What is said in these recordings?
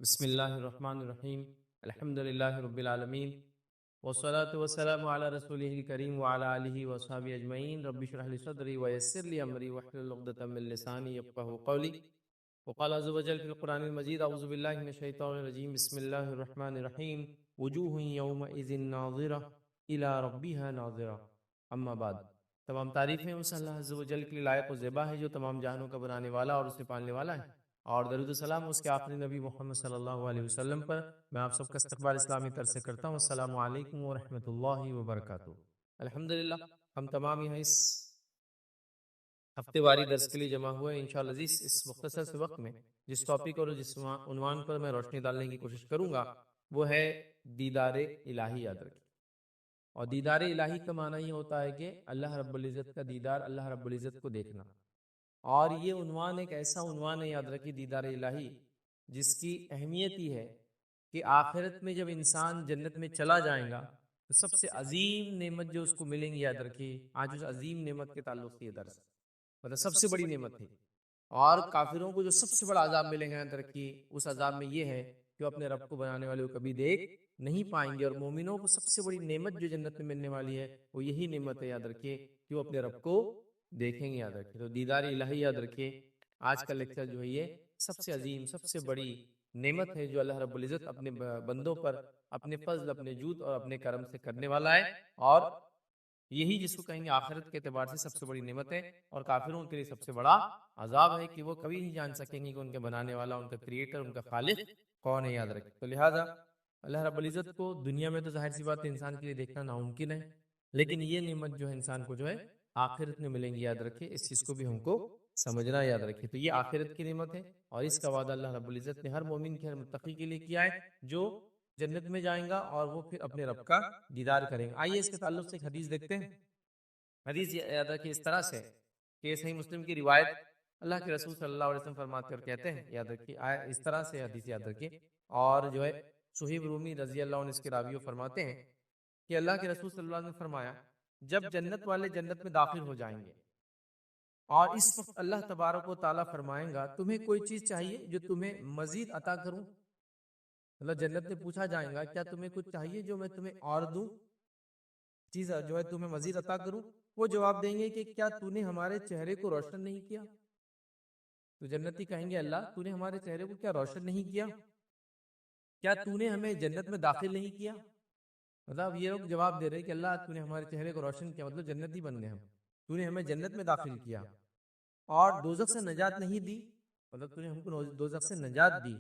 بسم اللہ الرحمن الرحیم الحمد للہ رب العالمین والصلاة والسلام علی رسولہ الکریم وعلی آلہ وصحبہ اجمعین رب اشرح لی صدری ویسر لی امری واحلل عقدۃ من لسانی یفقہوا قولی وقال عز وجل فی القرآن المجید اعوذ باللہ من الشیطان الرجیم بسم اللہ الرحمن الرحیم وجوہ یومئذ ناظرہ الی ربها ناظرہ اما بعد تمام تعریفیں اس اللہ عز وجل کے لیے لائق و زیبا ہے جو تمام جہانوں کا بنانے والا اور اسے پالنے والا ہے، اور درود و سلام اس کے آخری نبی محمد صلی اللہ علیہ وسلم پر۔ میں آپ سب کا استقبال اسلامی طرز سے کرتا ہوں۔ السلام علیکم ورحمۃ اللہ وبرکاتہ۔ الحمدللہ ہم تمام یہاں اس ہفتے واری درس کے لیے جمع ہوئے ہیں انشاءاللہ عزیز۔ اس مختصر سے وقت میں جس ٹاپک اور جس عنوان پر میں روشنی ڈالنے کی کوشش کروں گا وہ ہے دیدار الہی یاد رکھیں۔ اور دیدار الہی کا معنی یہ ہوتا ہے کہ اللہ رب العزت کا دیدار، اللہ رب العزت کو دیکھنا۔ اور یہ عنوان ایک ایسا عنوان ہے یاد رکھیے دیدار الہی، جس کی اہمیت یہ ہے کہ آخرت میں جب انسان جنت میں چلا جائے گا تو سب سے عظیم نعمت جو اس کو ملیں گی یاد رکھیے۔ آج اس عظیم نعمت کے تعلق سے یہ درس مطلب سب سے بڑی نعمت ہے، اور کافروں کو جو سب سے بڑا عذاب ملے گا یاد رکھیے، اس عذاب میں یہ ہے کہ وہ اپنے رب کو بنانے والے کو کبھی دیکھ نہیں پائیں گے۔ اور مومنوں کو سب سے بڑی نعمت جو جنت میں ملنے والی ہے وہ یہی نعمت ہے یاد رکھیے کہ وہ اپنے رب کو دیکھیں گے یاد رکھیے۔ تو دیدار الہی یاد رکھیے، آج کا لیکچر جو ہے یہ سب سے عظیم، سب سے بڑی نعمت ہے جو اللہ رب العزت اپنے بندوں پر اپنے فضل، اپنے جود اور اپنے کرم سے کرنے والا ہے، اور یہی جس کو کہیں گے آخرت کے اعتبار سے سب سے بڑی نعمت ہے، اور کافروں کے لیے سب سے بڑا عذاب ہے کہ وہ کبھی نہیں جان سکیں گے کہ ان کے بنانے والا، ان کا کریٹر، ان کا خالق کون ہے یاد رکھیں۔ تو لہٰذا اللہ رب العزت کو دنیا میں تو ظاہر سی بات ہے انسان کے لیے دیکھنا ناممکن ہے، لیکن یہ نعمت جو ہے انسان کو جو ہے آخرت میں ملیں گی یاد رکھے۔ اس چیز کو بھی ہم کو سمجھنا یاد رکھے۔ تو یہ آخرت کی نعمت ہے، اور اس کا وعدہ اللہ رب العزت نے ہر مومن کے، ہر متقی کے لیے کیا ہے جو جنت میں جائیں گا اور وہ پھر اپنے رب کا دیدار کریں گے۔ آئیے اس کے تعلق سے ایک حدیث دیکھتے ہیں۔ حدیث یاد رکھیے اس طرح سے کہ صحیح مسلم کی روایت، اللہ کے رسول صلی اللہ علیہ وسلم فرماتے اور کہتے ہیں، یاد رکھیے اس طرح سے حدیث یاد رکھیے، اور جو ہے صہیب رومی رضی اللہ عنہ اس کے راویوں فرماتے ہیں کہ اللہ کے رسول صلی اللہ علیہ وسلم نے فرمایا، جب جنت والے جنت میں داخل ہو جائیں گے اور اس وقت اللہ تبارک و تعالیٰ فرمائیں گا تمہیں کوئی چیز چاہیے جو تمہیں مزید عطا کروں؟ مطلب جنت میں پوچھا جائے گا کیا تمہیں کچھ چاہیے جو میں تمہیں اور دوں، چیز جو ہے تمہیں مزید عطا کروں؟ وہ جواب دیں گے کہ کیا تو نے ہمارے چہرے کو روشن نہیں کیا؟ تو جنتی کہیں گے اللہ تو نے ہمارے چہرے کو کیا روشن نہیں کیا؟ کیا تو نے ہمیں جنت میں داخل نہیں کیا؟ مطلب یہ لوگ جواب دے رہے کہ اللہ تو نے ہمارے چہرے کو روشن کیا، مطلب جنتی بن گئے ہم، تو نے ہمیں جنت میں داخل کیا، اور دوزخ سے نجات نہیں دی، مطلب تو نے ہم کو دوزخ سے نجات دی۔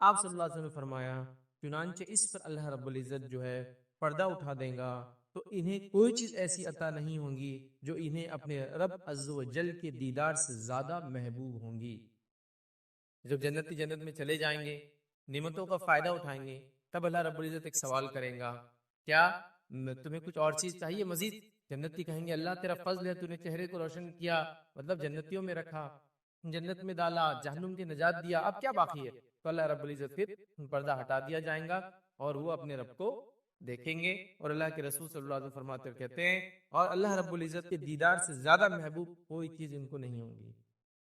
آپ صلی اللہ علیہ وسلم نے فرمایا چنانچہ اس پر اللہ رب العزت جو ہے پردہ اٹھا دیں گا تو انہیں کوئی چیز ایسی عطا نہیں ہوں گی جو انہیں اپنے رب عز و جل کے دیدار سے زیادہ محبوب ہوں گی۔ جب جنتی جنت میں چلے جائیں گے، نعمتوں کا فائدہ اٹھائیں گے، تب اللہ رب العزت ایک سوال کریں گا، کیا تمہیں کچھ اور چیز چاہیے مزید؟ جنتی کہیں گے اللہ تیرا فضل ہے، تو نے چہرے کو روشن کیا، مطلب جنتیوں میں رکھا، جنت میں ڈالا، جہنم کی نجات دیا، اب کیا باقی ہے؟ تو اللہ رب العزت پھر پردہ ہٹا دیا جائیں گا اور وہ اپنے رب کو دیکھیں گے، اور اللہ کے رسول صلی اللہ علیہ وسلم فرماتے کہتے ہیں اور اللہ رب العزت کے دیدار سے زیادہ محبوب کوئی چیز ان کو نہیں ہوگی،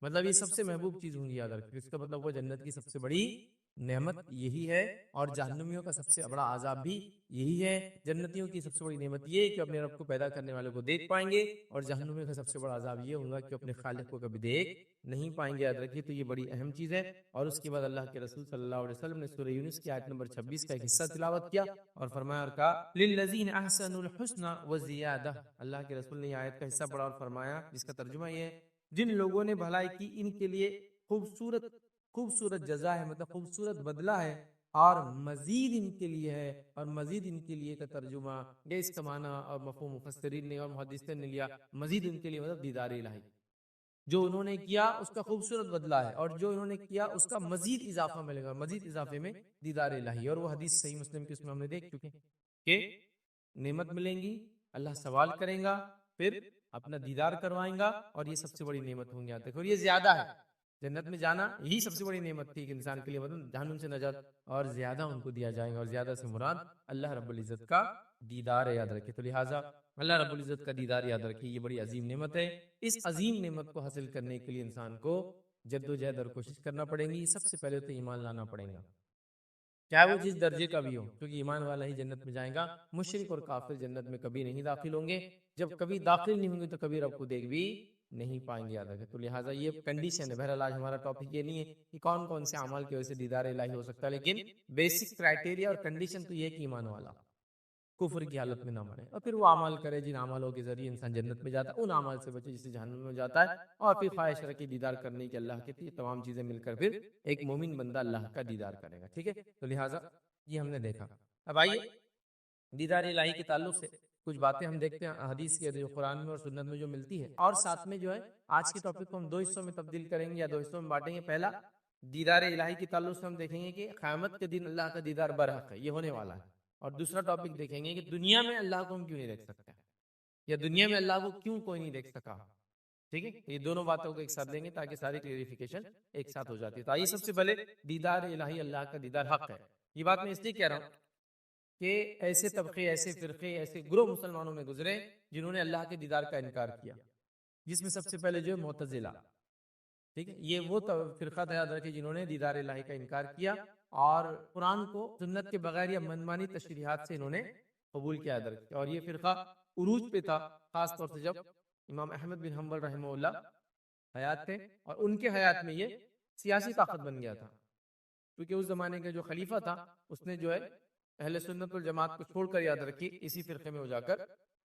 مطلب یہ سب سے محبوب چیز ہوں گی یاد رکھیں۔ اس کا مطلب وہ جنت کی سب سے بڑی نعمت یہی ہے، اور جہنمیوں کا سب سے بڑا عذاب بھی یہی ہے۔ جنتیوں کی سب سے بڑی نعمت یہ ہے کہ اپنے رب کو پیدا کرنے والے کو دیکھ پائیں گے، اور جہنمیوں کا سب سے بڑا عذاب یہ ہوگا کہ اپنے خالق کو کبھی دیکھ نہیں پائیں گے، یاد رکھیے۔ تو یہ بڑی اہم چیز ہے۔ اور اس کے بعد اللہ کے رسول صلی اللہ علیہ وسلم نے سورہ یونس کی آیت نمبر 26 کا ایک حصہ تلاوت کیا اور فرمایا اور کہا للذین احسنوا الحسنى وزیادہ۔ اللہ کے رسول نے یہ آیت کا حصہ پڑھا اور فرمایا، جس کا ترجمہ یہ ہے جن لوگوں نے بھلائی کی ان کے لیے خوبصورت جزا ہے، مطلب خوبصورت بدلہ ہے، اور مزید ان کے لیے ہے، اور مزید ان کے لیے کا ترجمہ یہ اس کا معنی اور مفہوم مفسرین نے اور محدثین نے لیا، مزید ان کے لیے مطلب دیدار الہی، جو انہوں نے کیا اس کا خوبصورت بدلہ ہے، اور جو انہوں نے کیا اس کا مزید اضافہ ملے گا، مزید اضافے میں دیدار الہی۔ اور وہ حدیث صحیح مسلم کی اس میں ہم نے دیکھ چکے کہ نعمت ملیں گی، اللہ سوال کریں گا، پھر اپنا دیدار کروائیں گا، اور یہ سب سے بڑی نعمت ہوں گی آتے، اور یہ زیادہ ہے۔ جنت میں جانا یہی سب سے بڑی نعمت تھی کہ انسان کے لیے، مطلب جہنم سے نجات، اور زیادہ ان کو دیا جائے گا، اور زیادہ سے مراد اللہ رب العزت کا دیدار ہے یاد رکھے۔ تو لہٰذا اللہ رب العزت کا دیدار یاد رکھیے، یہ بڑی عظیم نعمت ہے۔ اس عظیم نعمت کو حاصل کرنے کے لیے انسان کو جد و جہد اور کوشش کرنا پڑیں گی۔ سب سے پہلے تو ایمان لانا پڑے گا، چاہے وہ جس درجے کا بھی ہو، کیونکہ ایمان والا ہی جنت میں جائے گا، مشرک اور کافر جنت میں کبھی نہیں داخل ہوں گے، جب کبھی داخل نہیں ہوں گے تو کبھی رب کو دیکھ بھی نہیں پائیں گے، یاد رکھیں۔ تو لہٰذا یہ کنڈیشن ہے۔ بہرحال آج ہمارا ٹاپک یہ نہیں ہے کہ کون کون سے اعمال کی وجہ سے دیدار الہی ہو سکتا ہے، لیکن بیسک کرائٹیریا اور کنڈیشن تو یہ ہے کہ ایمان والا کفر کی حالت میں نہ مرے، اور پھر وہ اعمال کرے جن اعمالوں کے ذریعے انسان جنت میں جاتا ہے، ان اعمال سے بچے جس سے جہنم میں جاتا ہے، اور پھر خواہش رکھے دیدار کرنے کی اللہ کی، یہ تمام چیزیں مل کر پھر ایک مومن بندہ اللہ کا دیدار کرے گا، ٹھیک ہے۔ تو لہٰذا یہ ہم نے دیکھا۔ اب آئیے دیدار الہی کے تعلق سے کچھ باتیں ہم دیکھتے ہیں حدیث کے جو قرآن میں اور سنت میں جو ملتی ہے، اور ساتھ میں جو ہے آج کے ٹاپک کو ہم دو حصوں میں تبدیل کریں گے یا دو حصوں میں بانٹیں گے۔ پہلا دیدار الہی کے تعلق سے ہم دیکھیں گے کہ قیامت کے دن اللہ کا دیدار برحق ہے، یہ ہونے والا ہے، اور دوسرا ٹاپک دیکھیں گے کہ دنیا میں اللہ کو ہم کیوں نہیں دیکھ سکتے، یا دنیا میں اللہ کو کیوں کوئی نہیں دیکھ سکا، ٹھیک ہے۔ یہ دونوں باتوں کو ایک ساتھ دیں گے تاکہ ساری کلیریفیکیشن ایک ساتھ ہو جاتی ہے۔ تو آئیے سب سے پہلے دیدار الہی، اللہ کا دیدار حق ہے۔ یہ بات میں اس لیے کہہ رہا ہوں کہ ایسے طبقے، ایسے فرقے، ایسے گروہ مسلمانوں میں گزرے جنہوں نے اللہ کے دیدار کا انکار کیا، جس میں سب سے پہلے جو ہے معتزلہ، ٹھیک ہے۔ یہ وہ فرقہ تھا، یاد رکھے، جنہوں نے دیدار الہی کا انکار کیا اور قرآن کو سنت کے بغیر یا منمانی تشریحات سے انہوں نے قبول کیا، یاد رکھے۔ اور یہ فرقہ عروج پہ تھا، خاص طور سے جب امام احمد بن حنبل رحمہ اللہ حیات تھے، اور ان کے حیات میں یہ سیاسی طاقت بن گیا تھا، کیونکہ اس زمانے کا جو خلیفہ تھا اس نے جو ہے اہل سنت والجماعت کو چھوڑ کر، یاد رکھیے، اسی فرقے میں ہو جا کر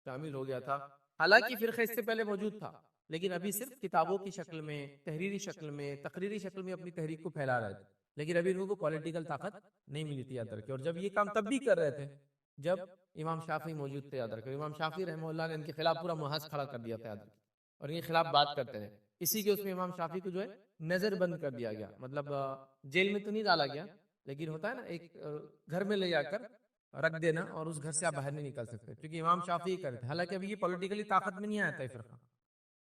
شامل ہو گیا تھا۔ حالانکہ فرقہ اس سے پہلے موجود تھا، لیکن ابھی صرف کتابوں کی شکل میں، تحریری شکل میں، تقریری شکل میں اپنی تحریک کو پھیلا رہے تھے، لیکن ابھی ان کو پولیٹیکل طاقت نہیں ملی تھی، یاد رکھیے۔ اور جب یہ کام تب بھی کر رہے تھے جب امام شافعی موجود تھے، یاد رکھیے۔ امام شافعی رحمہ اللہ نے ان کے خلاف پورا محاذ کھڑا کر دیا تھا، یاد رکھیے، اور ان کے خلاف بات کرتے رہے۔ اسی کے اس میں امام شافعی کو جو ہے نظر بند کر دیا گیا، مطلب جیل میں تو نہیں ڈالا گیا، لیکن ہوتا ہے نا ایک گھر میں لے جا کر رکھ دینا، اور اس گھر سے آپ باہر نہیں نکل سکتے، کیونکہ امام شافعی کرتے۔ حالانکہ ابھی یہ پولیٹیکلی طاقت میں نہیں آیا تھا یہ فرقہ،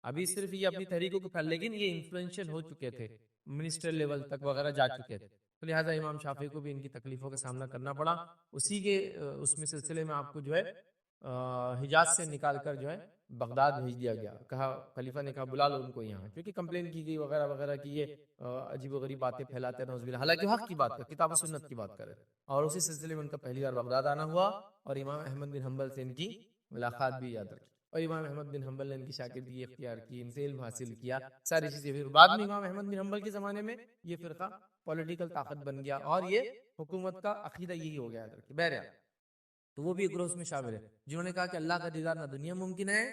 ابھی صرف یہ اپنی تحریکوں کو پھیل، لیکن یہ انفلوئنشل ہو چکے تھے، منسٹر لیول تک وغیرہ جا چکے تھے، تو لہٰذا امام شافعی کو بھی ان کی تکلیفوں کا سامنا کرنا پڑا۔ اسی کے اس میں سلسلے میں آپ کو جو ہے حجاز سے نکال کر جو ہے بغداد بھیج دیا گیا، کہا، خلیفہ نے کہا بلا لو ان کو یہاں، کیونکہ کمپلین کی گئی وغیرہ وغیرہ کی یہ عجیب و غریب باتیں پھیلاتے ہیں، نعوذ باللہ، حالانکہ حق کی بات کر، کتاب و سنت کی بات کرے۔ اور اسی سلسلے میں ان کا پہلی بار بغداد آنا ہوا، اور امام احمد بن حنبل سے ان کی ملاقات بھی، یاد رکھی، اور امام احمد بن حنبل نے ان کی شاگردگی اختیار کی، ان سے علم حاصل کیا، ساری چیزیں۔ پھر بعد میں امام احمد بن حنبل کے زمانے میں یہ فرقہ پولیٹیکل طاقت بن گیا، اور یہ حکومت کا عقیدہ یہی ہو گیا، یاد رکھیے۔ بہرحال تو وہ بھی ایک گروہ میں شامل ہے جنہوں نے کہا کہ اللہ کا دیدار نہ دنیا ممکن ہے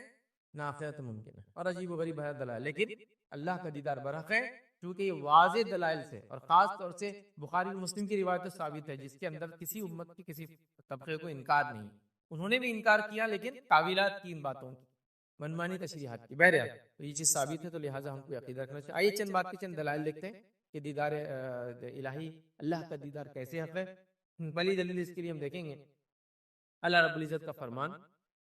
نہ آخرت ممکن ہے، اور عجیب و غریب دلائل، لیکن اللہ کا دیدار برحق ہے، کیونکہ یہ واضح دلائل سے، اور خاص طور سے بخاری اور مسلم کی روایت ثابت ہے، جس کے اندر کسی امت کی کسی طبقے کو انکار نہیں، انہوں نے بھی انکار کیا، لیکن تعویلات کی، ان باتوں کی، منمانی تشریحات کی۔ بہرحال تو یہ چیز ثابت ہے، تو لہٰذا ہم کو عقیدہ رکھنا چاہیے۔ آئیے چند بات کے چند دلائل دیکھتے ہیں کہ دیدار الہی، اللہ کا دیدار کیسے حق ہے۔ پہلی دلیل اس کے لیے ہم دیکھیں گے اللہ رب العزت کا فرمان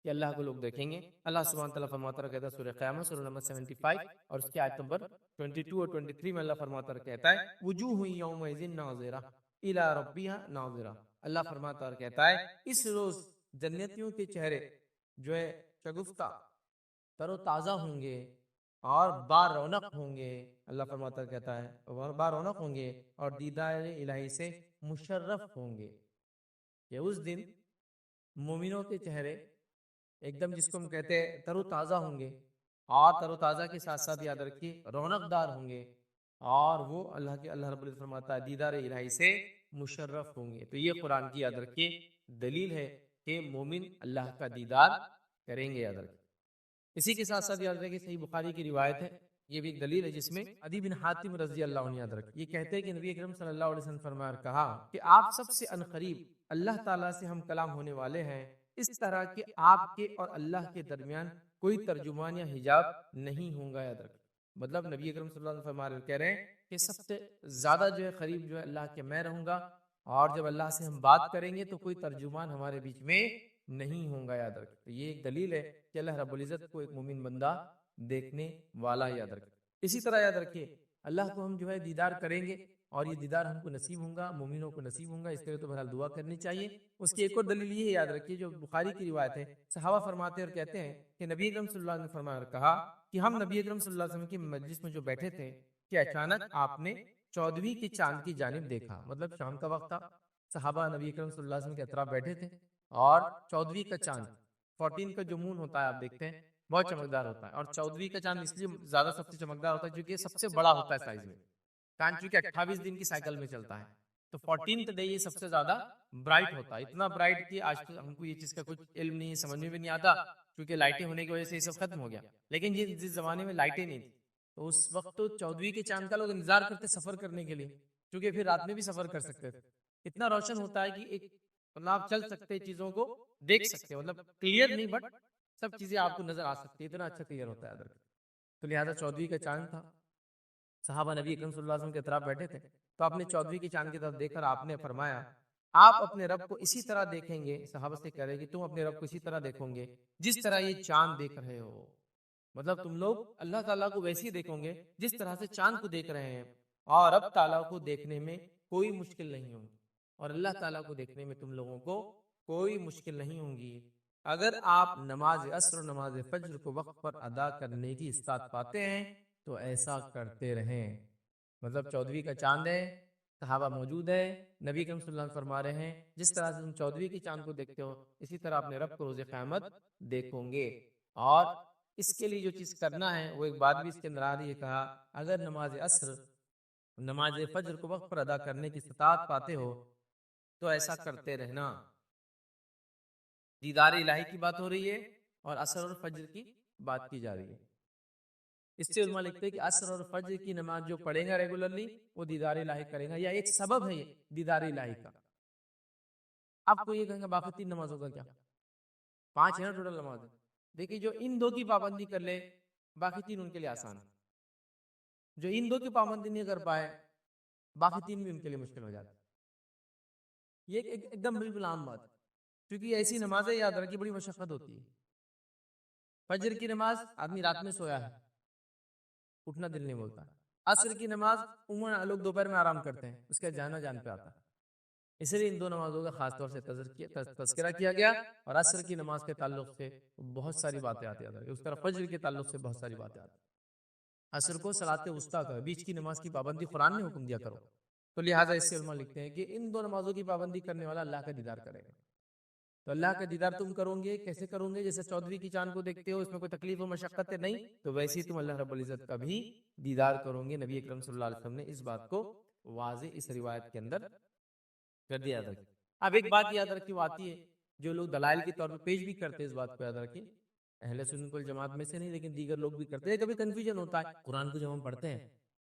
کہ اللہ کو لوگ دیکھیں گے۔ اللہ سبحانہ تعالیٰ فرماتا ہے، کہتا ہے سورہ قیامت سورہ نمبر 75 اور اس کی آیت نمبر 22 اور 23 میں اللہ فرماتا ہے، کہتا ہے وجوہ یومئذ ناظرہ الی ربها ناظرہ۔ اللہ فرماتا ہے، کہتا ہے اس روز جنتیوں کے چہرے جو ہے شگفتہ، تر و تازہ ہوں گے اور بارونق ہوں گے۔ اللہ فرماتا ہے، کہتا ہے بارونق ہوں گے اور دیدار الہی سے مشرف ہوں گے، کہ اس دن مومنوں کے چہرے ایک دم، جس کو ہم کہتے ہیں، تر و تازہ ہوں گے، اور تر و تازہ کے ساتھ ساتھ یاد رکھیے رونق دار ہوں گے، اور وہ اللہ رب العزت فرماتا ہے دیدار الہی سے مشرف ہوں گے۔ تو یہ قرآن کی، یاد رکھیے، دلیل ہے کہ مومن اللہ کا دیدار کریں گے، یاد رکھیے۔ اسی کے ساتھ ساتھ یاد رکھیے صحیح بخاری کی روایت ہے، یہ بھی ایک دلیل ہے، جس میں عدی بن حاتم رضی اللہ عنہ، یاد رکھیے، یہ کہتے ہیں کہ نبی اکرم صلی اللہ علیہ وسلم فرمایا، کہا کہ آپ سب سے عنقریب اللہ تعالیٰ سے ہم کلام ہونے والے ہیں، اس طرح کہ آپ کے اور اللہ کے درمیان کوئی ترجمان یا حجاب نہیں ہوں گا، یاد رکھیں۔ مطلب نبی اکرم صلی اللہ علیہ وسلم فرما رہے، کہہ رہے ہیں کہ سب سے زیادہ جو ہے قریب جو ہے اللہ کے میں رہوں گا، اور جب اللہ سے ہم بات کریں گے تو کوئی ترجمان ہمارے بیچ میں نہیں ہوں گا، یاد رکھیں۔ تو یہ ایک دلیل ہے کہ اللہ رب العزت کو ایک مومن بندہ دیکھنے والا، یاد رکھیں۔ اسی طرح یاد رکھیے اللہ کو ہم جو ہے دیدار کریں گے، اور یہ دیدار ہم کو نصیب ہوں گا، مومنوں کو نصیب ہوں گا، اس طرح تو بہرحال دعا کرنی چاہیے۔ اس کی ایک اور دلیل یہ ہے، یاد رکھیے، جو بخاری کی روایت ہے، صحابہ فرماتے اور کہتے ہیں کہ نبی اکرم صلی اللہ علیہ وسلم نے فرمایا اور کہا کہ ہم نبی اکرم صلی اللہ علیہ وسلم کی مجلس میں جو بیٹھے تھے کہ اچانک آپ نے 14ویں کی چاند کی جانب دیکھا، مطلب شام کا وقت تھا، صحابہ نبی اکرم صلی اللہ علیہ وسلم کے اطراف بیٹھے تھے اور 14ویں کا چاند 14 کا جو مون ہوتا ہے آپ دیکھتے ہیں بہت چمکدار ہوتا ہے، اور 14ویں کا چاند اس لیے زیادہ سب سے چمکدار ہوتا ہے کیونکہ یہ سب سے بڑا ہوتا ہے سائز میں، چاند چونکہ 28 دن کی سائیکل میں چلتا ہے تو 14th ڈے یہ سب سے زیادہ برائٹ ہوتا ہے، اتنا برائٹ کہ آج تو ہم کو یہ چیز کا کچھ علم نہیں، سمجھ میں بھی نہیں آتا کیونکہ لائٹیں ہونے کی وجہ سے یہ سب ختم ہو گیا، لیکن جس زمانے میں لائٹیں نہیں تھی تو اس وقت تو 14ویں کے چاند کا لوگ انتظار کرتے سفر کرنے کے لیے، کیونکہ پھر رات میں بھی سفر کر سکتے تھے، اتنا روشن ہوتا ہے کہ ایک مطلب آپ چل سکتے چیزوں کو دیکھ سکتے، مطلب کلیئر نہیں بٹ سب چیزیں آپ کو نظر آ سکتی ہے، اتنا اچھا کلیئر ہوتا ہے ادھر، تو لہٰذا 14ویں کا چاند تھا، صحابہ نبی اکرم صلی اللہ علیہ وسلم کے طرف بیٹھے تھے تو آپ نے 14ویں کی چاند کی طرف دیکھ کر آپ نے فرمایا آپ اپنے رب کو اسی طرح دیکھیں گے، صحابہ سے کہہ رہے کہ تم اپنے رب کو اسی طرح دیکھو گے جس طرح یہ چاند دیکھ رہے ہو، مطلب تم لوگ اللہ تعالیٰ کو ویسے ہی دیکھو گے جس طرح سے چاند کو دیکھ رہے ہیں، اور رب تعالیٰ کو دیکھنے میں کوئی مشکل نہیں ہوگی، اور اللہ تعالیٰ کو دیکھنے میں تم لوگوں کو کوئی مشکل نہیں ہوگی، اگر آپ نماز عصر اور نماز فجر کو وقت پر ادا کرنے کی استطاعت پاتے ہیں تو ایسا کرتے رہیں، مطلب 14ویں کا چاند ہے، صحابہ موجود ہے، نبی کریم صلی اللہ علیہ وسلم فرما رہے ہیں جس طرح سے تم 14ویں کی چاند کو دیکھتے ہو اسی طرح اپنے رب کو روز قیامت دیکھو گے، اور اس کے لیے جو چیز کرنا ہے وہ ایک بات بھی اس کے اندر آ رہی ہے، کہا اگر نماز عصر نماز فجر کو وقت پر ادا کرنے کی استطاعت پاتے ہو تو ایسا کرتے رہنا، دیدار الہی کی بات ہو رہی ہے اور عصر اور فجر کی بات کی جا رہی ہے، اس سے علماء لکھتے ہیں کہ عصر اور فجر کی نماز جو پڑھے گا ریگولرلی وہ دیدار الہی کرے گا، یا ایک سبب ہے یہ دیدار الہی کا۔ آپ کو یہ کہیں گے باقی 3 نمازوں کا کیا؟ 5 ہے نا ٹوٹل نماز، دیکھیے جو ان 2 کی پابندی کر لے باقی 3 ان کے لیے آسان ہے، جو ان 2 کی پابندی نہیں کر پائے باقی 3 بھی ان کے لیے مشکل ہو جاتا ہے، یہ ایک دم بالکل عام بات ہے، کیونکہ ایسی نمازیں یاد رکھیے بڑی مشقت ہوتی ہے، فجر کی نماز آدمی رات میں سویا ہے اٹھنا دل نہیں بولتا، عصر کی نماز عموماً لوگ دوپہر میں آرام کرتے ہیں اس کا جانا جان پہ آتا ہے، اس لیے ان 2 نمازوں کا خاص طور سے تذکرہ کیا گیا، اور عصر کی نماز کے تعلق سے بہت ساری باتیں آتی ہیں، اس طرح فجر کے تعلق سے بہت ساری باتیں آتی ہیں، عصر کو صلاۃ وسطیٰ کا بیچ کی نماز کی پابندی قرآن نے حکم دیا کرو، تو لہٰذا اس سے علماء لکھتے ہیں کہ ان 2 نمازوں کی پابندی کرنے والا اللہ کا دیدار کرے گا، تو اللہ کا دیدار تم کرو گے کیسے کرو گے؟ جیسے 14ویں کی چاند کو دیکھتے ہو اس میں کوئی تکلیف و مشقت نہیں، تو ویسے ہی تم اللہ رب العزت کا بھی دیدار کرو گے، نبی اکرم صلی اللہ علیہ وسلم نے اس بات کو واضح اس روایت کے اندر کر دیا تھا۔ اب ایک بات یاد رکھیے وہ آتی ہے جو لوگ دلائل کے طور پہ پیش بھی کرتے ہیں، اس بات کو یاد رکھیے اہل سنت والجماعت میں سے نہیں لیکن دیگر لوگ بھی کرتے ہیں، کبھی کنفیوژن ہوتا ہے قرآن کو جب ہم پڑھتے ہیں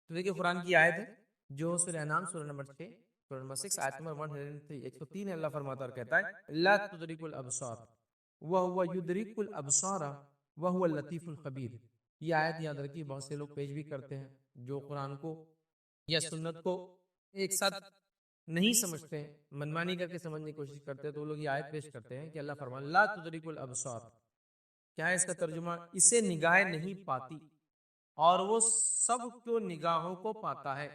تو دیکھیے قرآن کی آیت ہے جو سورہ انعام سورہ نمبر 6 سورہ نمبر 6 آیت نمبر 103 103 ہے، اللہ فرماتا اور کہتا ہے لا تدرک الابصار وهو يدرك الابصار وهو اللطيف الخبیر، یہ آیت یاد رکھیے بہت سے لوگ پیش بھی کرتے ہیں جو قرآن کو یا سنت کو ایک ساتھ نہیں سمجھتے ہیں، منمانی کر کے سمجھنے کی کوشش کرتے ہیں، تو وہ لوگ یہ آیت پیش کرتے ہیں کہ اللہ فرمان لا تدرک الابصار، کیا ہے اس کا ترجمہ؟ اسے نگاہیں نہیں پاتی اور وہ سب کو نگاہوں کو پاتا ہے،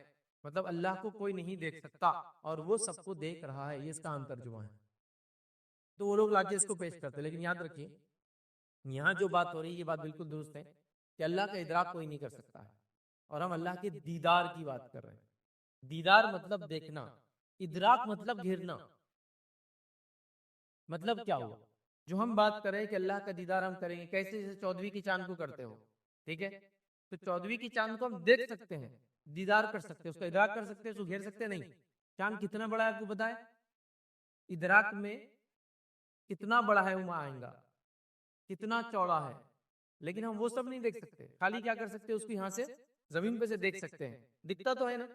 مطلب اللہ کو کوئی نہیں دیکھ سکتا اور وہ سب کو دیکھ رہا ہے، یہ اس کا عام ترجمہ ہے، تو وہ لوگ لا کے اس کو پیش کرتے ہیں، لیکن یاد رکھیے یہاں جو بات ہو رہی ہے یہ بات بالکل درست ہے کہ اللہ کا ادراک کوئی نہیں کر سکتا ہے، اور ہم اللہ کے دیدار کی بات کر رہے ہیں، دیدار مطلب دیکھنا، ادراک مطلب گھیرنا، مطلب کیا ہوا جو ہم بات کریں کہ اللہ کا دیدار ہم کریں گے کیسے؟ جیسے 14ویں کی چاند کو کرتے ہو، ٹھیک ہے، تو 14ویں کی چاند کو ہم دیکھ سکتے ہیں، دیدار کر سکتے ہیں، اس کا ادراک کر سکتے ہیں، اس کو گھیر سکتے نہیں، چاند کتنا بڑا ہے آپ کو بتائے، ادراک میں کتنا بڑا ہے وہ آئیں گا، کتنا چوڑا ہے، لیکن ہم وہ سب نہیں دیکھ سکتے، خالی کیا کر سکتے اس کو یہاں سے زمین پہ سے دیکھ سکتے ہیں، دکھتا تو ہے نا،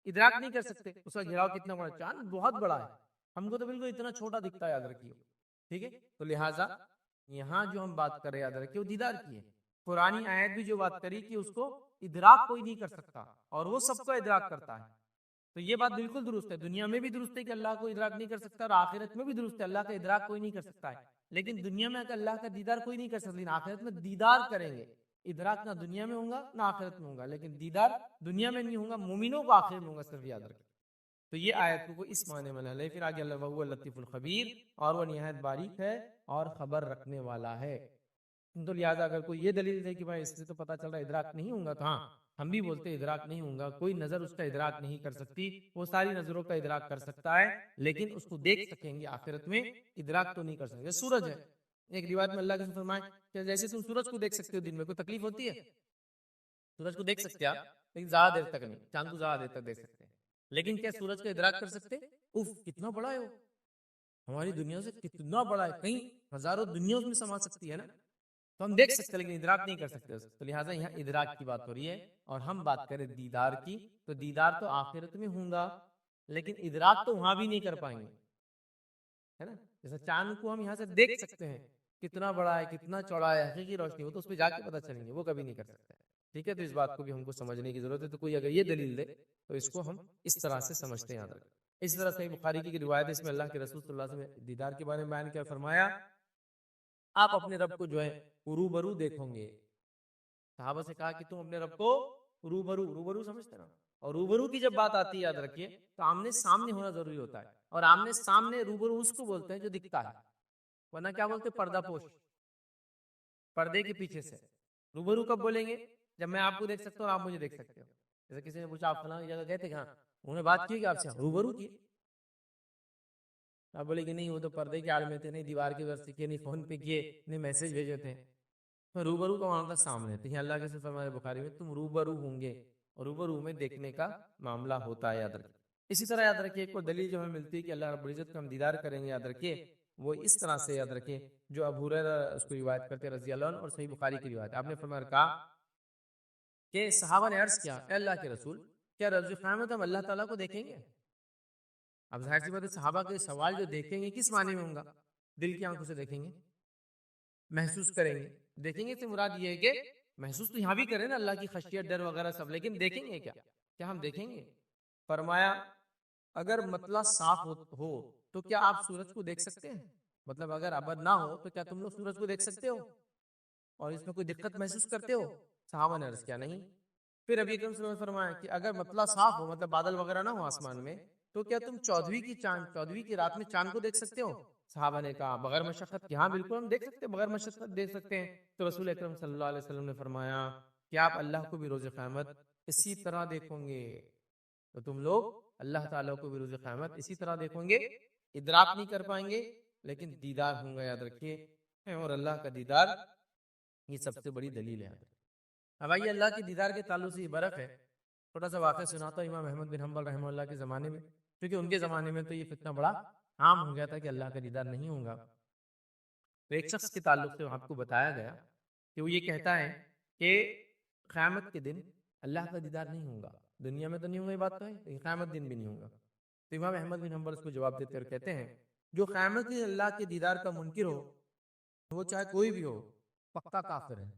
ادراک نہیں کر سکتے اس کا گھیراؤ کتنا بڑا، چاند بہت بڑا ہے، ہم کو تو بالکل اتنا چھوٹا دکھتا ہے، یاد رکھیے، ٹھیک ہے، تو لہٰذا یہاں جو ہم بات کر رہے ہیں یاد رکھیے وہ دیدار کی ہے، قرآنی آیت بھی جو بات کری کہ اس کو ادراک کوئی نہیں کر سکتا اور وہ سب کو ادراک کرتا ہے، تو یہ بات بالکل درست ہے، دنیا میں بھی درست ہے کہ اللہ کو ادراک نہیں کر سکتا اور آخرت میں بھی درست ہے اللہ کا ادراک کوئی نہیں کر سکتا ہے، لیکن دنیا میں اللہ کا دیدار کوئی نہیں کر سکتا، لیکن آخرت میں دیدار کریں گے، ادراک نہ دنیا میں ہوگا نہ آخرت میں ہوگا، لیکن دیدار دنیا میں نہیں ہوگا، مومنوں کو آخرت میں ہوگا، صرف یاد رکھیں، تو یہ آیت کو اس معنی میں لے، پھر آگے اللہ وہ لطیف الخبیر، اور وہ نہایت باریک ہے اور خبر رکھنے والا ہے، تو لہٰذا اگر کوئی یہ دلیل دے کہ بھائی اس سے تو پتہ چل رہا ہے ادراک نہیں ہوگا، تو ہاں ہم بھی بولتے ادراک نہیں ہوں گا، کوئی نظر اس کا ادراک نہیں کر سکتی، وہ ساری نظروں کا ادراک کر سکتا ہے لیکن اس کو دیکھ سکیں گے آخرت میں، ادراک تو نہیں کر سکتے. سورج ہے، ایک روایت میں اللہ کے فرمائے کہ جیسے تم سورج کو دیکھ سکتے ہو دن میں، کوئی تکلیف ہوتی ہے؟ سورج کو دیکھ سکتے آپ لیکن زیادہ دیر تک نہیں، چاند کو زیادہ دیر تک دیکھ سکتے ہیں لیکن کیا سورج کا ادراک کر سکتے؟ اف کتنا بڑا ہے وہ، ہماری دنیا سے کتنا بڑا ہے، کئی ہزاروں دنیا میں سما سکتی ہے نا. تو ہم دیکھ سکتے لیکن ادراک نہیں کر سکتے اس. تو لہٰذا یہاں ادراک کی بات ہو رہی ہے. اور ہم بات کریں دیدار کی، تو دیدار تو آخرت میں ہوں گا لیکن ادراک تو وہاں بھی نہیں کر پائیں گے، ہے نا. جیسے چاند کو ہم یہاں سے دیکھ سکتے ہیں کتنا بڑا ہے، کتنا چوڑا ہے، حقیقی روشنی وہ تو اس پہ جا کے پتہ چلیں گے، وہ کبھی نہیں کر سکتے. ٹھیک ہے، تو اس بات کو بھی ہم کو سمجھنے کی ضرورت ہے. تو کوئی اگر یہ دلیل دے تو اس کو ہم اس طرح سے سمجھتے ہیں، یاد رکھیں. اس طرح صحیح بخاری کی روایت ہے، اس میں اللہ کے رسول صلی اللہ علیہ وسلم نے دیدار کے بارے میں بیان کیا، فرمایا آپ اپنے رب کو جو ہے روبرو دیکھو گے. صحابہ سے کہا کہ تم اپنے رب کو روبرو سمجھتے نا. اور روبرو کی جب بات آتی ہے یاد رکھیے تو آمنے سامنے ہونا ضروری ہوتا ہے. اور آمنے سامنے روبرو اس کو بولتے ہیں جو دکھتا ہے، ورنہ کیا بولتے ہیں؟ پردہ پوش، پردے کے پیچھے سے. روبرو کب بولیں گے؟ جب میں آپ کو دیکھ سکتا ہوں اور آپ مجھے دیکھ سکتے ہو. جیسے کسی نے پوچھا آپ فلاں جگہ گئے تھے، ہاں انہوں نے بات کی کہ آپ سے روبرو کی. آپ بولے کہ نہیں وہ تو پردے کے آڑ میں تھے، نہیں دیوار کی وجہ سے کیے، نہیں فون پہ کیے، نہیں میسج بھیجے تھے. روبرو کا معنی تھا سامنے. تو اللہ کے سفر ہمارے بخاری میں تم روبرو ہوں گے، اور روبرو میں دیکھنے کا معاملہ ہوتا ہے، یاد رکھیں. اسی طرح یاد رکھیے ایک اور دلیل جو ہمیں ملتی ہے کہ اللہ رب العزت کا ہم دیدار کریں گے، یاد رکھیے وہ اس طرح سے، یاد رکھیے جو ابو ہریرہ اس کو روایت کرتے ہیں رضی اللہ عنہ، اور صحیح بخاری کی روایت. آپ نے فرمایا کہا کہ صحابہ نے عرض کیا اے اللہ کے رسول، کیا روز قیامت ہم اللہ تعالیٰ کو دیکھیں گے؟ اب ظاہر سی بات ہے صحابہ کے سوال جو دیکھیں گے کس معنی میں ہوں گا؟ دل کی آنکھوں سے دیکھیں گے، محسوس کریں گے. دیکھیں گے سے مراد یہ ہے کہ محسوس تو یہاں بھی کریں نا اللہ کی خشیت، ڈر وغیرہ سب، لیکن دیکھیں گے کیا؟ کیا ہم دیکھیں گے؟ فرمایا اگر مطلع صاف ہو تو کیا آپ سورج کو دیکھ سکتے ہیں؟ مطلب اگر ابد نہ ہو تو کیا تم لوگ سورج کو دیکھ سکتے ہو اور اس میں کوئی دقت محسوس کرتے ہو؟ صحابہ نے عرض کیا نہیں. پھر ابھی اکرم صلی اللہ علیہ وسلم نے فرمایا کہ اگر مطلع صاف ہو، مطلب بادل وغیرہ نہ ہو آسمان میں، تو کیا تم 14ویں کی رات میں چاند کو دیکھ سکتے ہو؟ صحابہ نے کہا بغیر مشقت کہ ہاں بالکل ہم دیکھ سکتے ہیں، بغیر مشقت دیکھ سکتے ہیں. تو رسول اکرم صلی اللہ علیہ وسلم نے فرمایا کہ آپ اللہ کو بھی روز قیامت اسی طرح دیکھو گے. تو تم لوگ اللہ تعالیٰ کو بھی روز قیامت اسی طرح دیکھو گے، ادراک نہیں کر پائیں گے لیکن دیدار ہوں گا، یاد رکھیے. اور اللہ کا دیدار یہ سب سے بڑی دلیل ہے. اب آئیے اللہ کے دیدار کے تعلق سے یہ برف ہے، چھوٹا سا واقعہ سناتا ہوں. امام احمد بن حنبل رحمہ اللہ کے زمانے میں، کیونکہ ان کے زمانے میں تو یہ فتنہ بڑا عام ہو گیا تھا کہ اللہ کا دیدار نہیں ہوگا. تو ایک شخص کے تعلق سے آپ کو بتایا گیا کہ وہ یہ کہتا ہے کہ قیامت کے دن اللہ کا دیدار نہیں ہوگا. دنیا میں تو نہیں ہوگا، یہ بات تو ہے، لیکن قیامت دن بھی نہیں ہوگا. تو امام احمد بن حنبل اس کو جواب دیتے اور کہتے ہیں جو قیامت کے اللہ کے دیدار کا منکر ہو، وہ چاہے کوئی بھی ہو، پکا کافر ہے.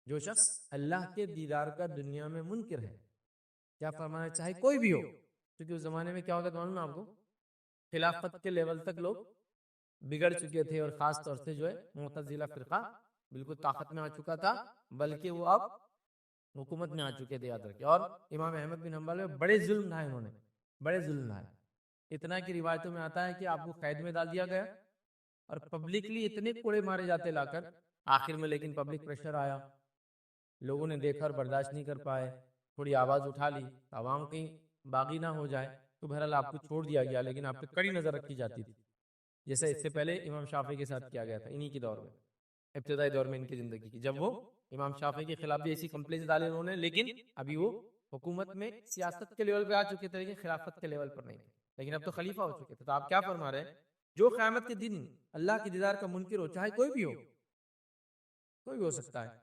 جو شخص اللہ کے دیدار کا دنیا میں منکر ہے، کیا فرمانا ہے؟ چاہے کوئی بھی ہو. کیونکہ اس زمانے میں کیا ہوتا تھا معلوم ہے آپ کو؟ خلافت کے لیول تک لوگ بگڑ چکے تھے، اور خاص طور سے جو ہے معتزلہ فرقہ بالکل طاقت میں آ چکا تھا، بلکہ وہ اب حکومت میں آ چکے تھے، یاد رکھیں. اور امام احمد بن حنبل میں بڑے ظلم ڈھائے انہوں نے، بڑے ظلم ڈھائے. اتنا کہ روایتوں میں آتا ہے کہ آپ کو قید میں ڈال دیا گیا اور پبلکلی اتنے کوڑے مارے جاتے لا کر آخر میں. لیکن پبلک پریشر آیا، لوگوں نے دیکھا اور برداشت نہیں کر پائے، تھوڑی آواز اٹھا لی، عوام کہیں باغی نہ ہو جائے، تو بہرحال آپ کو چھوڑ دیا گیا، لیکن آپ پہ کڑی نظر رکھی جاتی تھی. جیسے اس سے پہلے امام شافعی کے ساتھ کیا گیا تھا، انہی کے دور میں، ابتدائی دور میں ان کی زندگی کی، جب وہ امام شافعی کے خلاف بھی ایسی کمپلینس ڈالے انہوں نے، لیکن ابھی وہ حکومت میں سیاست کے لیول پہ آ چکے تھے لیکن خلافت کے لیول پر نہیں تھے. لیکن اب تو خلیفہ ہو چکے تھے. تو آپ کیا فرما رہے ہیں؟ جو قیامت کے دن اللہ کے دیدار کا منکر ہو، چاہے کوئی بھی ہو، کوئی بھی ہو سکتا ہے،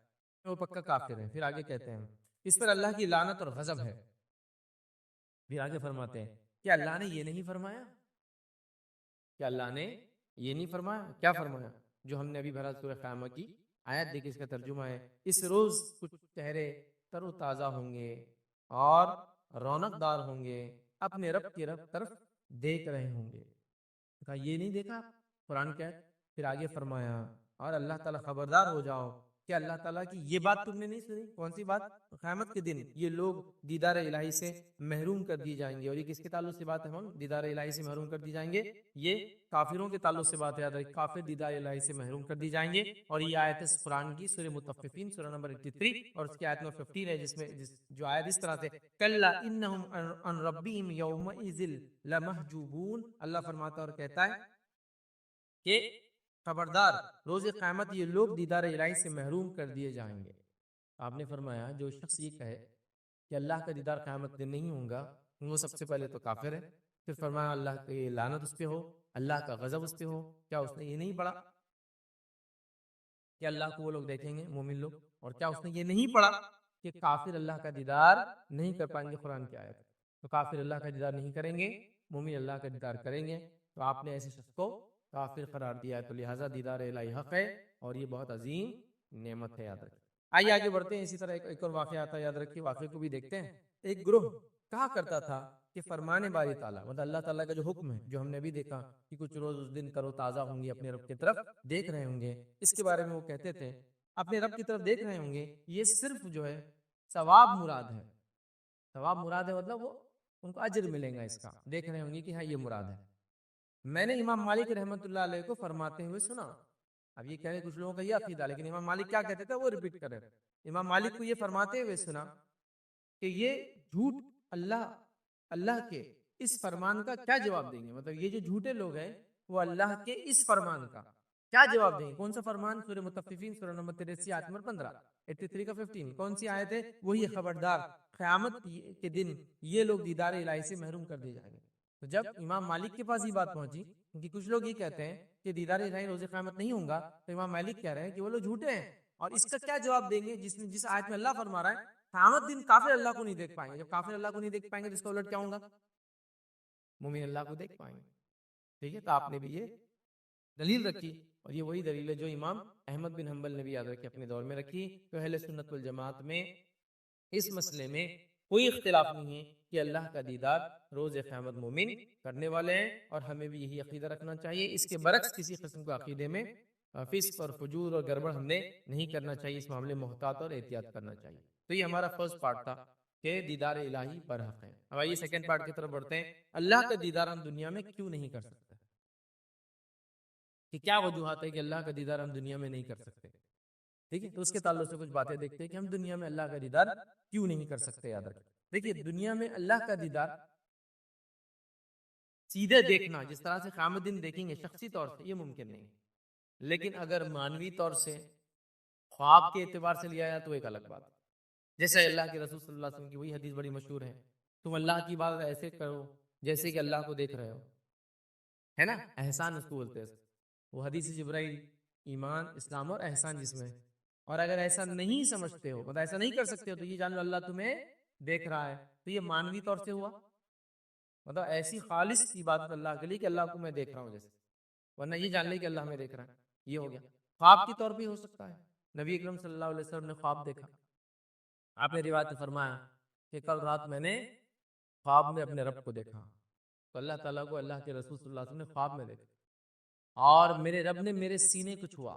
وہ پکا کافر ہے. پھر آگے کہتے ہیں اس پر اللہ کی لعنت اور غضب ہے. پھر آگے فرماتے ہیں کہ اللہ نے یہ نہیں فرمایا، کہ اللہ نے یہ نہیں فرمایا. کیا فرمایا؟ جو ہم نے ابھی بھرا سورہ قیامت کی آیت دیکھی، اس کا ترجمہ ہے اس روز کچھ چہرے تر و تازہ ہوں گے اور رونق دار ہوں گے، اپنے رب کی طرف دیکھ رہے ہوں گے. کہا یہ نہیں دیکھا قرآن کہتا. پھر آگے فرمایا اور اللہ تعالیٰ خبردار ہو جاؤ کہ اللہ تعالیٰ کی یہ بات تم نے نہیں سنی؟ کون سی بات؟ قیامت کے دن یہ لوگ دیدار الہی سے محروم کر دی جائیں گے. اور یہ کس کے تعلق سے بات ہے؟ ہم دیدار الہی سے محروم کر دی جائیں گے. یہ کافروں کے تعلق سے بات ہے. یاد رکھیں کافر دیدار الہی سے محروم کر دی جائیں گے. اور یہ آیت ہے قرآن کی سورہ مطففین سورہ نمبر 83 اور اس کی آیت نمبر 15 ہے، جس میں جو آیت اس طرح سے کلا انہم عن ربہم یومئذ لمحجوبون. اللہ فرماتا اور کہتا ہے کہ خبردار روز قیامت یہ لوگ دیدار الہی سے محروم کر دیے جائیں گے. آپ نے فرمایا جو شخص یہ کہے کہ اللہ کا دیدار قیامت دن نہیں ہوگا وہ سب سے پہلے تو کافر ہے. پھر فرمایا اللہ کی لعنت اس پہ ہو، اللہ کا غضب اس پہ ہو. کیا اس نے یہ نہیں پڑھا کہ اللہ کو وہ لوگ دیکھیں گے مومن لوگ؟ اور کیا اس نے یہ نہیں پڑھا کہ کافر اللہ کا دیدار نہیں کر پائیں گے؟ قرآن کی آیت تو کافر اللہ کا دیدار نہیں کریں گے، مومن اللہ کا دیدار کریں گے. تو آپ نے ایسے شخص کو کافر قرار دیا ہے. تو لہٰذا دیدار الہی حق ہے اور یہ بہت عظیم نعمت ہے. یاد رکھیں. آئیے آگے بڑھتے ہیں. اسی طرح ایک اور واقعہ آتا ہے، یاد رکھیے واقعے کو بھی دیکھتے ہیں. ایک گروہ کہا کرتا تھا کہ فرمان باری تعالیٰ مطلب اللہ تعالیٰ کا جو حکم ہے، جو ہم نے بھی دیکھا کہ کچھ روز اس دن کرو تازہ ہوں گے، اپنے رب کی طرف دیکھ رہے ہوں گے. اس کے بارے میں وہ کہتے تھے اپنے رب کی طرف دیکھ رہے ہوں گے، یہ صرف جو ہے ثواب مراد ہے. ثواب مراد ہے مطلب وہ ان کو اجر ملے گا اس کا. دیکھ رہے ہوں گے کہ ہاں یہ مراد ہے. میں نے امام مالک رحمۃ اللہ علیہ کو فرماتے ہوئے سنا. اب یہ کہہ رہے کچھ لوگوں کا یہ عقیدہ، لیکن امام مالک کیا کہتے تھے وہ ریپیٹ کرے. امام مالک کو یہ فرماتے ہوئے سنا کہ یہ جھوٹ اللہ کے اس فرمان کا کیا جواب دیں گے. مطلب یہ جو جھوٹے لوگ ہیں وہ اللہ کے اس فرمان کا کیا جواب دیں گے. کون سا فرمان؟ سورہ مطففین سورہ نمبر 83 آیت نمبر 15 83 کا 15. کون سی آیت ہے؟ وہی خبردار قیامت کے دن یہ لوگ دیدار الہی سے محروم کر دیے جائیں گے. تو جب امام مالک کے پاس یہ بات پہنچی، کیونکہ کچھ لوگ یہ کہتے ہیں کہ دیدار الہی روز قیامت نہیں ہوگا، تو امام مالک کہہ رہے ہیں کہ وہ لوگ جھوٹے ہیں. اور اس کا کیا جواب دیں گے جس آیت میں اللہ فرما رہا ہے قیامت دن کافر اللہ کو نہیں دیکھ پائیں گے. جب کافر اللہ کو نہیں دیکھ پائیں گے تو اس کا الٹ کیا ہوگا؟ مومن اللہ کو دیکھ پائیں گے. ٹھیک ہے. تو آپ نے بھی یہ دلیل رکھی اور یہ وہی دلیل ہے جو امام احمد بن حنبل نے بھی یاد رکھی اپنے دور میں رکھی. تو اہل سنت والجماعت میں اس مسئلے میں کوئی اختلاف نہیں ہے کہ اللہ کا دیدار روز قیامت مومن کرنے والے ہیں، اور ہمیں بھی یہی عقیدہ رکھنا چاہیے. اس کے برعکس کسی قسم کا عقیدے میں فسق اور فجور اور گڑبڑ ہم نے نہیں کرنا چاہیے. اس معاملے میں محتاط اور احتیاط کرنا چاہیے. تو یہ ہمارا فرسٹ پارٹ تھا کہ دیدار الہی برحق ہے. اب آئیے سیکنڈ پارٹ کی طرف بڑھتے ہیں. اللہ کا دیدار ہم دنیا میں کیوں نہیں کر سکتے؟ کہ کیا وجوہات ہے کہ اللہ کا دیدار ہم دنیا میں نہیں کر سکتے؟ ٹھیک ہے. تو اس کے تعلق سے کچھ باتیں دیکھتے ہیں کہ ہم دنیا میں اللہ کا دیدار کیوں نہیں کر سکتے. یاد رکھیں دیکھیے دنیا میں اللہ کا دیدار سیدھے دیکھنا جس طرح سے قیامت دن دیکھیں گے شخصی طور سے یہ ممکن نہیں. لیکن اگر مانوی طور سے خواب کے اعتبار سے لیا جائے تو ایک الگ بات ہے. جیسے اللہ کے رسول صلی اللہ علیہ وسلم کی وہی حدیث بڑی مشہور ہے، تم اللہ کی بات ایسے کرو جیسے کہ اللہ کو دیکھ رہے ہو، ہے نا. احسان اس کو بولتے ہیں. وہ حدیث جبرائیل ایمان اسلام اور احسان جس میں. اور اگر ایسا نہیں سمجھتے ہو مطلب ایسا نہیں کر سکتے ہو تو یہ جان لو اللہ تمہیں دیکھ رہا ہے. تو یہ مانوی طور سے ہوا، مطلب ایسی خالص عبادت اللہ کے لیے کہ اللہ کو میں دیکھ رہا ہوں جیسے، ورنہ یہ جان لے کہ اللہ میں دیکھ رہا ہے. یہ ہو گیا. خواب کی طور پہ ہو سکتا ہے. نبی اکرم صلی اللہ علیہ وسلم نے خواب دیکھا. آپ نے روایت میں فرمایا کہ کل رات میں نے خواب میں اپنے رب کو دیکھا. تو اللہ تعالیٰ کو اللہ کے رسول صلی اللہ علیہ وسلم نے خواب میں دیکھا، اور میرے رب نے میرے سینے کو چھوا،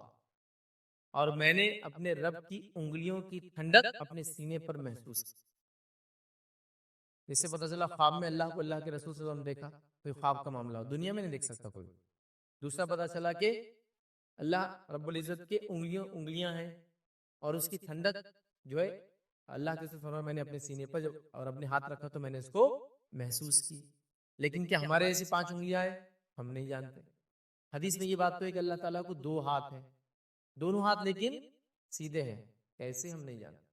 اور میں نے اپنے رب کی انگلیوں کی ٹھنڈک اپنے سینے پر محسوس کی. اس سے پتہ چلا خواب میں اللہ کو اللہ کے رسول صلی اللہ علیہ وسلم دیکھا. کوئی خواب کا معاملہ ہو دنیا میں نہیں دیکھ سکتا کوئی. دوسرا پتہ چلا کہ اللہ رب العزت کے انگلیاں ہیں اور اس کی ٹھنڈک جو ہے اللہ کے فرمایا میں نے اپنے سینے پر جب اور اپنے ہاتھ رکھا تو میں نے اس کو محسوس کی. لیکن کیا ہمارے ایسی 5 انگلیاں ہیں؟ ہم نہیں جانتے. حدیث میں یہ بات تو ہے کہ اللہ تعالیٰ کو 2 ہاتھ ہیں، دونوں ہاتھ لیکن سیدھے ہیں. کیسے ہم نہیں جانتے.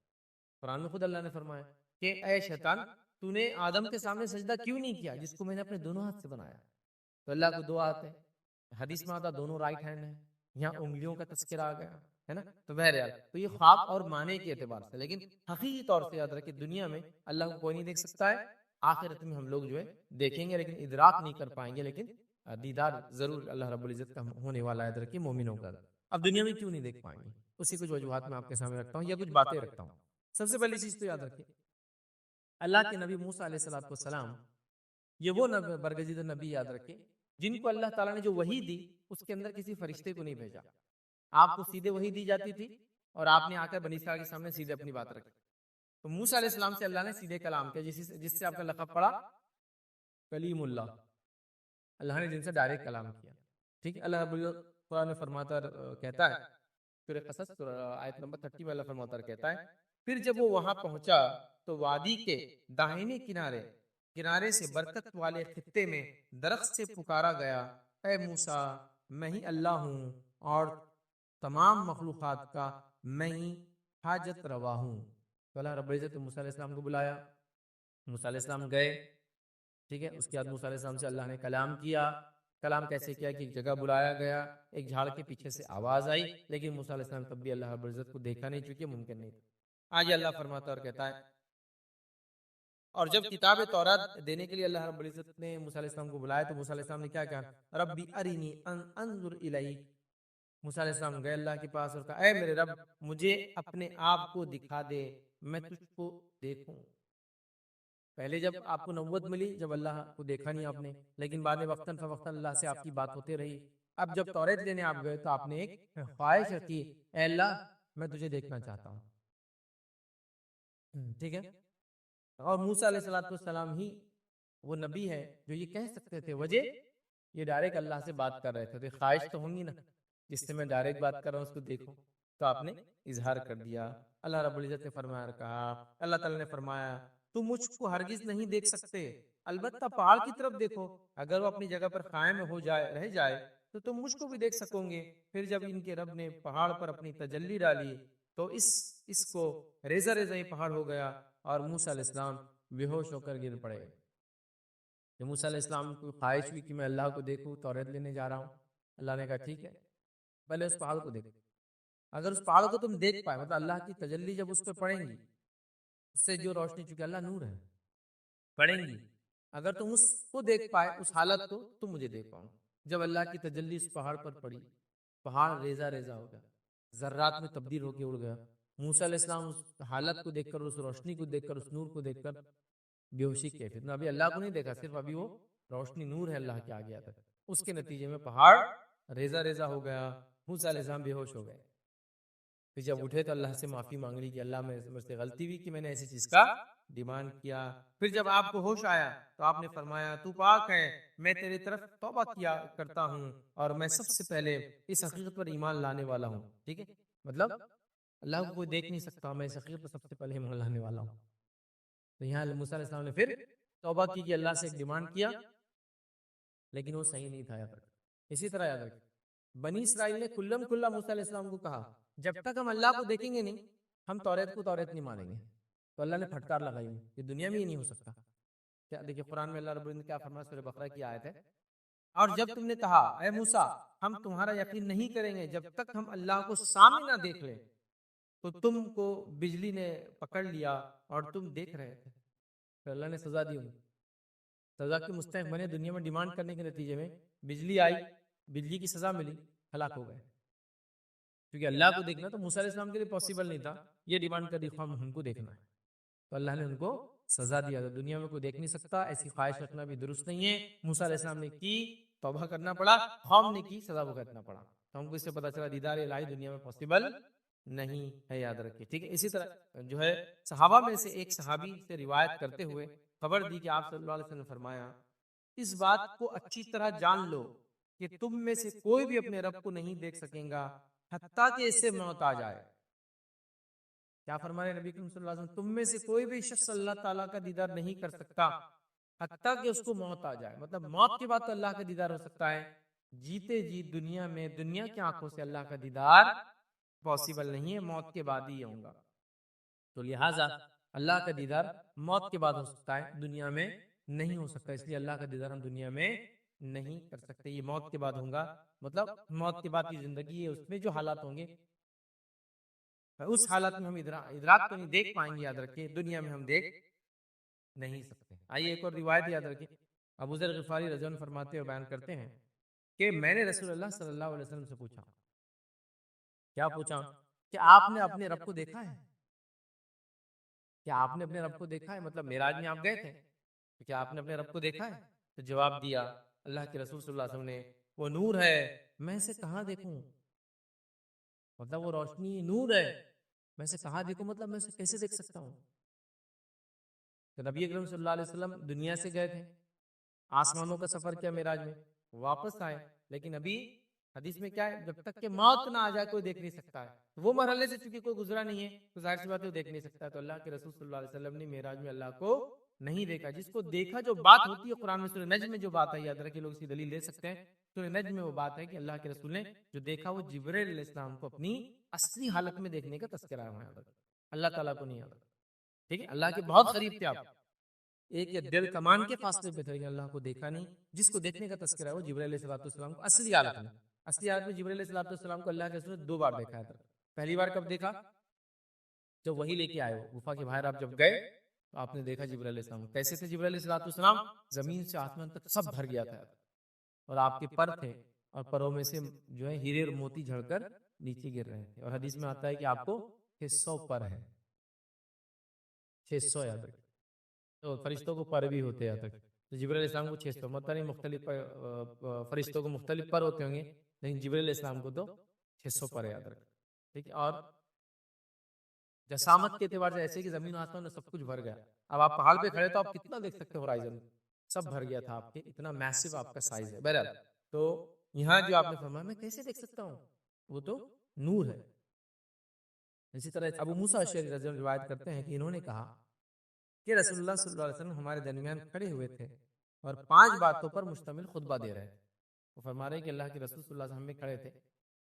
قرآن میں خود اللہ نے فرمایا کہ اے شیطان تو نے آدم کے سامنے سجدہ کیوں نہیں کیا جس کو میں نے اپنے دونوں ہاتھ سے بنایا. تو اللہ کو 2 ہاتھ ہیں. حدیث میں آتا دونوں رائٹ ہینڈ ہیں. یہاں انگلیوں کا تذکرہ آ گیا ہے نا. تو بہرحال تو یہ خواب اور معنی کے اعتبار سے، لیکن حقیقی طور سے یاد رکھیں دنیا میں اللہ کو کوئی نہیں دیکھ سکتا ہے. آخرت میں ہم لوگ جو ہے دیکھیں گے لیکن ادراک نہیں کر پائیں گے، لیکن دیدار ضرور اللہ رب العزت کا ہونے والا ہے. یاد رکھیں مومنوں کا. اب دنیا میں کیوں نہیں دیکھ پائیں گے؟ اسی کچھ وجوہات میں آپ کے سامنے رکھتا ہوں یا کچھ باتیں رکھتا ہوں. سب سے پہلی چیز تو یاد رکھیں اللہ کے نبی موسیٰ علیہ السلام یہ وہ برگزیدہ نبی یاد رکھیں جن کو اللہ تعالیٰ نے جو وحی دی اس کے اندر کسی فرشتے کو نہیں بھیجا. آپ کو سیدھے وحی دی جاتی تھی اور آپ نے آ کر بنی اسرائیل کے سامنے سیدھے اپنی بات رکھی. تو موسیٰ علیہ السلام سے اللہ نے سیدھے کلام کیا، جس سے آپ کا لقب پڑا کلیم اللہ، اللہ نے جن سے ڈائریکٹ کلام کیا. ٹھیک ہے، اللہ رب العزت قرآن میں فرماتا کہتا ہے، سورہ قصص آیت نمبر 30 میں اللہ فرماتا کہتا ہے، پھر جب وہ وہاں پہنچا تو وادی کے داہنے کنارے سے برکت والے خطے میں درخت سے پکارا گیا، اے موسیٰ میں ہی اللہ ہوں اور تمام مخلوقات کا میں ہی حاجت روا ہوں. تو اللہ رب العزت نے موسیٰ علیہ السلام کو بلایا، موسیٰ علیہ السلام گئے. ٹھیک ہے، اس کے بعد موسیٰ علیہ السلام سے اللہ نے کلام کیا. کلام کیسے کیا کہ ایک جگہ بلایا گیا، ایک جھاڑ کے پیچھے سے آواز آئی، لیکن موسیٰ علیہ السلام تب بھی اللہ رب العزت کو دیکھا نہیں، چونکہ ممکن نہیں تھا. آج اللہ فرماتا اور کہتا ہے، اور جب کتاب تورات دینے کے لیے اللہ رب العزت نے موسیٰ علیہ السلام کو بلایا تو موسیٰ علیہ السلام نے کیا کہا، ربی ارینی انظر الیک. موسیٰ علیہ السلام گئے اللہ کے پاس اور کہا، اے میرے رب مجھے اپنے آپ کو دکھا دے، میں تجھ کو دیکھوں. پہلے جب آپ کو نبوت ملی، جب اللہ کو دیکھا نہیں آپ نے، لیکن بعد میں وقتاً فوقتاً اللہ سے آپ کی بات ہوتے رہی. اب جب توریت لینے آپ گئے تو آپ نے ایک خواہش رکھی، اے اللہ میں تجھے دیکھنا چاہتا ہوں. ٹھیک ہے، اور موسیٰ علیہ السلام ہی وہ نبی ہے جو یہ کہہ سکتے تھے. وجہ یہ ڈائریکٹ اللہ سے بات کر رہے تھے، تو خواہش تو ہوں گی نا، جس سے میں ڈائریکٹ بات کر رہا ہوں اس کو دیکھوں. تو آپ نے اظہار کر دیا. اللہ رب العزت نے فرمایا، کہا اللہ تعالیٰ نے فرمایا، تم مجھ کو ہرگز نہیں دیکھ سکتے، البتہ پہاڑ کی طرف دیکھو، اگر وہ اپنی جگہ پر قائم رہ جائے تو تم مجھ کو بھی دیکھ سکو گے. پھر جب ان کے رب نے پہاڑ پر اپنی تجلی ڈالی تو اس کو ریزہ ہی پہاڑ ہو گیا اور موسیٰ علیہ السلام بے ہوش ہو کر گر پڑے. جب موسیٰ علیہ السلام کو خواہش ہوئی کہ میں اللہ کو دیکھوں، توریت لینے جا رہا ہوں، اللہ نے کہا ٹھیک ہے، پہلے اس پہاڑ کو دیکھو. اگر اس پہاڑ کو تم دیکھ پائے، مطلب اللہ کی تجلی جب اس پہ پڑیں گی، اس سے جو روشنی، چونکہ اللہ نور ہے، پڑیں گی، اگر تم اس کو دیکھ پائے، اس حالت کو، تم مجھے دیکھ پاؤں. جب اللہ کی تجلی اس پہاڑ پر پڑی، پہاڑ ریزہ ہو گیا، ذرات میں تبدیل ہو کے اڑ گیا. موسیٰ علیہ السلام اس حالت کو دیکھ کر، اس روشنی کو دیکھ کر، اس نور کو دیکھ کر بے ہوشی کی کیفیت میں، ابھی اللہ کو نہیں دیکھا، صرف ابھی وہ روشنی نور ہے اللہ کے آگے آتا ہے. اس کے نتیجے میں پہاڑ ریزہ ہو گیا، موسیٰ علیہ السلام بے ہوش ہو گئے. پھر جب اٹھے تو اللہ سے معافی مانگ لی کہ اللہ مجھ سے غلطی ہوئی کہ میں نے ایسی چیز کا ڈیمانڈ کیا. پھر جب آپ کو ہوش آیا تو آپ نے فرمایا، تو پاک ہے، میں تیری طرف توبہ کیا کرتا ہوں اور میں سب سے پہلے اس حقیقت پر ایمان لانے والا ہوں. ٹھیک ہے، مطلب اللہ کو کوئی دیکھ نہیں سکتا، میں اس حقیقت پر سب سے پہلے ایمان لانے والا ہوں. تو یہاں موسیٰ علیہ السلام نے پھر توبہ کی کہ اللہ سے ایک ڈیمانڈ کیا، لیکن وہ صحیح نہیں تھا. یاد رکھ، اسی طرح یاد رکھ، بنی اسرائیل نے کلم کلا موسیٰ علیہ السلام کو کہا، جب تک ہم اللہ کو دیکھیں گے نہیں، ہم توریت کو توریت نہیں مانیں گے. تو اللہ نے پھٹکار لگائی، یہ دنیا میں ہی نہیں ہو سکتا. کیا دیکھیے قرآن میں اللہ رب العزت نے کیا فرمایا، سورہ بقرہ کی آیت ہے، اور جب تم نے کہا اے موسیٰ ہم تمہارا یقین نہیں کریں گے جب تک ہم اللہ کو سامنے نہ دیکھ لیں، تو تم کو بجلی نے پکڑ لیا اور تم دیکھ رہے تھے. تو اللہ نے سزا دی، سزا کے مستحق بنے. دنیا میں ڈیمانڈ کرنے کے نتیجے میں بجلی آئی، بجلی کی سزا ملی، ہلاک ہو گئے. کیونکہ اللہ کو دیکھنا تو موسیٰ علیہ السلام کے لیے پاسبل نہیں تھا، یہ ڈیمانڈ کر دی ہم کو دیکھنا ہے، تو اللہ نے ان کو سزا دیا. دنیا میں کوئی دیکھ نہیں سکتا، ایسی خواہش رکھنا بھی درست نہیں ہے. موسیٰ علیہ السلام نے کی، توبہ کرنا پڑا، قوم نے کی، سزا بھگتنا پڑا. تو ہم کو اس سے پتہ چلا دیدار الہی دنیا میں پاسبل نہیں ہے، یاد رکھیے. ٹھیک ہے، اسی طرح جو ہے صحابہ میں سے ایک صحابی سے روایت کرتے ہوئے خبر دی کہ آپ صلی اللہ علیہ وسلم نے فرمایا، اس بات کو اچھی طرح جان لو کہ تم میں سے کوئی بھی اپنے رب کو نہیں دیکھ سکیں گا حتیٰ کہ اس سے موت آ جائے. کیا فرمایا نبی کریم صلی اللہ علیہ وسلم، تم میں سے کوئی بھی شخص اللہ تعالیٰ کا دیدار نہیں کر سکتا حتیٰ کہ اس کو موت آ جائے. مطلب موت کے بعد تو اللہ کا دیدار ہو سکتا ہے، جیتے جی دنیا میں دنیا کی آنکھوں سے اللہ کا دیدار پاسبل نہیں ہے، موت کے بعد ہی ہوگا. تو لہٰذا اللہ کا دیدار موت کے بعد ہو سکتا ہے، دنیا میں نہیں ہو سکتا. اس لیے اللہ کا دیدار ہم دنیا میں نہیں کر سکتے، یہ موت کے بعد ہوگا. مطلب موت کے بعد کی زندگی ہے، اس میں جو حالات ہوں گے اس حالت میں ہم ادراک تو نہیں دیکھ پائیں گے. یاد رکھیں دنیا میں ہم دیکھ نہیں سکتے. آئیے ایک اور روایت یاد رکھیں، ابو ذر غفاری رضی اللہ عنہ فرماتے ہوئے بیان کرتے ہیں کہ میں نے رسول اللہ صلی اللہ علیہ وسلم سے پوچھا، کیا پوچھا، کہ آپ نے اپنے رب کو دیکھا ہے؟ کیا آپ نے اپنے رب کو دیکھا ہے؟ مطلب معراج میں آپ گئے تھے، کیا آپ نے اپنے رب کو دیکھا ہے؟ تو جواب دیا اللہ کے رسول صلی اللہ علیہ وسلم نے، وہ نور ہے، میں اسے کہاں دیکھوں. مطلب وہ روشنی نور ہے، میں سے کہا دیکھو مطلب میں اسے کیسے دیکھ سکتا ہوں؟ تو نبی اکرم صلی اللہ علیہ وسلم دنیا سے گئے تھے، آسمانوں کا سفر کیا معراج میں، واپس آئے، لیکن ابھی حدیث میں کیا ہے، جب تک کہ موت نہ آ جائے کوئی دیکھ نہیں سکتا ہے۔ وہ مرحلے سے چونکہ کوئی گزرا نہیں ہے تو ظاہر سی بات ہے وہ دیکھ نہیں سکتا، تو اللہ کے رسول صلی اللہ علیہ وسلم نے معراج میں اللہ کو نہیں دیکھا۔ جس کو دیکھا، جو بات ہوتی ہے قرآن میں سورہ نجم میں جو بات ہے، یاد رکھیں لوگ اسی دلیل لے سکتے ہیں، سورہ نجم میں وہ بات ہے کہ اللہ کے رسول نے جو دیکھا وہ جبرائیل علیہ السلام کو اپنی اصلی حالت میں دیکھنے کا تذکرہ ہے وہاں پر، اللہ تعالیٰ کو نہیں یاد۔ ٹھیک ہے، اللہ کے بہت قریب تھے آپ، ایک یا ڈیڑھ کمان کے فاصلے پہ تھے، لیکن اللہ کو دیکھا نہیں۔ جس کو دیکھنے کا تذکرہ ہے وہ جبرائیل علیہ السلام کو اصلی حالت میں، اصلی حالت میں جبرائیل علیہ السلام کو اللہ کے رسول نے 2 بار دیکھا ہے۔ پہلی بار کب دیکھا؟ جب وہی لے کے آئے ہو غفا کے باہر، آپ جب گئے تو آپ نے دیکھا جبرائیل علیہ السلام۔ کیسے تھے جبرائیل علیہ السلام؟ زمین سے آسمان تک سب بھر گیا تھا، اور آپ کے پر تھے، اور پروں میں سے جو ہے ہیرے اور موتی جھڑ کر نیچے گر رہے تھے، اور حدیث میں آتا ہے کہ آپ کو 600 پر ہے، 600 یاد رکھیں، تو فرشتوں کو پر بھی ہوتے ہیں تک، تو جبرائیل علیہ السلام کو 600، مطلب نہیں مختلف فرشتوں کو مختلف پر ہوتے ہوں گے، لیکن جبرائیل علیہ السلام کو تو 600 پر یاد رکھیں۔ ٹھیک ہے، اور جسامت کے اعتبار سے ایسے کہ زمین و آسمان میں سب کچھ بھر گیا۔ اب آپ پہاڑ پہ کھڑے تو آپ کتنا دیکھ سکتے ہو، ہورائزن سب بھر گیا تھا آپ کے، اتنا میسو آپ کا سائز ہے۔ بہرحال تو یہاں جو آپ نے فرمایا میں کیسے دیکھ سکتا ہوں، وہ تو نور ہے۔ اسی طرح ابو موسیٰ اشعری رضی اللہ عنہ روایت کرتے ہیں کہ انہوں نے کہا کہ رسول اللہ صلی اللہ علیہ وسلم ہمارے درمیان کھڑے ہوئے تھے اور 5 باتوں پر مشتمل خطبہ دے رہے تھے۔ وہ فرما رہے ہیں کہ اللہ کے رسول صلی اللہ علیہ وسلم میں کھڑے تھے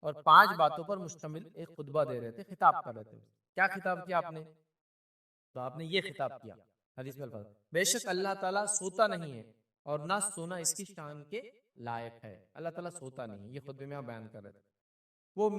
اور 5 باتوں پر مشتمل ایک خطبہ دے رہے تھے، خطاب کر رہے تھے۔ کیا خطاب کیا آپ نے؟ تو آپ نے یہ خطاب کیا، حدیث میں الفاظ، بے شک اللہ تعالیٰ سوتا نہیں ہے اور نہ سونا اس کی شان کے لائق ہے۔ اللہ تعالیٰ سوتا نہیں ہے، یہ خطبے میں آپ بیان کر رہے تھے۔ وہ